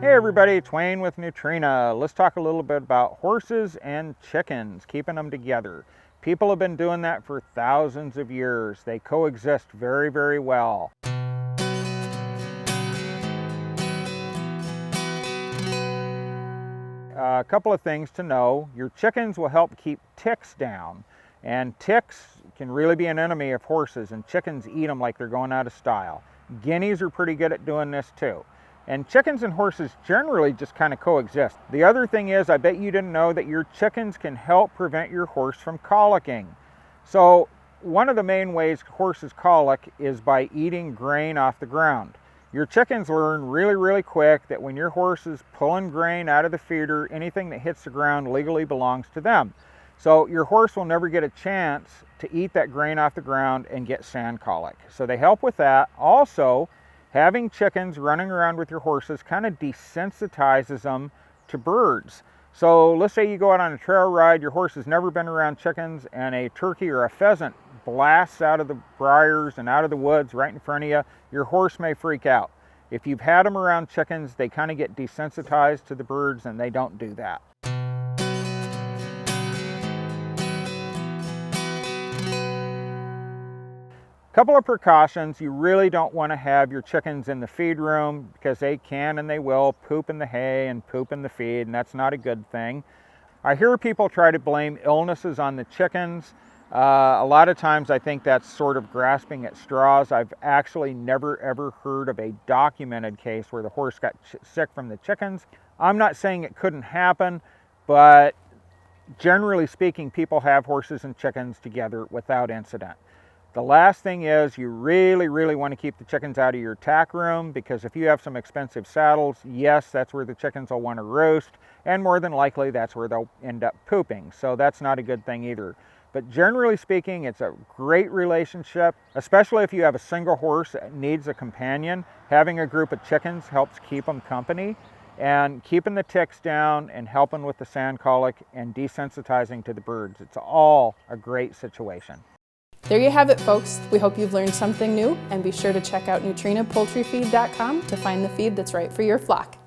Hey everybody, it's Wayne with Nutrena. Let's talk a little bit about horses and chickens, keeping them together. People have been doing that for thousands of years. They coexist very, very well. A couple of things to know. Your chickens will help keep ticks down. And ticks can really be an enemy of horses, and chickens eat them like they're going out of style. Guineas are pretty good at doing this too. And chickens and horses generally just kind of coexist. The other thing is, I bet you didn't know that your chickens can help prevent your horse from colicking. So one of the main ways horses colic is by eating grain off the ground. Your chickens learn really, really quick that when your horse is pulling grain out of the feeder, anything that hits the ground legally belongs to them. So your horse will never get a chance to eat that grain off the ground and get sand colic. So they help with that. Also, having chickens running around with your horses kind of desensitizes them to birds. So let's say you go out on a trail ride, your horse has never been around chickens, and a turkey or a pheasant blasts out of the briars and out of the woods right in front of you, your horse may freak out. If you've had them around chickens, they kind of get desensitized to the birds, and they don't do that. Couple of precautions. You really don't want to have your chickens in the feed room because they can and they will poop in the hay and poop in the feed, and that's not a good thing. I hear people try to blame illnesses on the chickens. A lot of times I think that's sort of grasping at straws. I've actually never ever heard of a documented case where the horse got sick from the chickens. I'm not saying it couldn't happen, but generally speaking, people have horses and chickens together without incident. The last thing is, you really want to keep the chickens out of your tack room, because if you have some expensive saddles, yes, that's where the chickens will want to roost, and more than likely that's where they'll end up pooping. So that's not a good thing either. But generally speaking, it's a great relationship, especially if you have a single horse that needs a companion. Having a group of chickens helps keep them company, and keeping the ticks down and helping with the sand colic and desensitizing to the birds. It's all a great situation. There you have it, folks. We hope you've learned something new, and be sure to check out NutrenaPoultryFeed.com to find the feed that's right for your flock.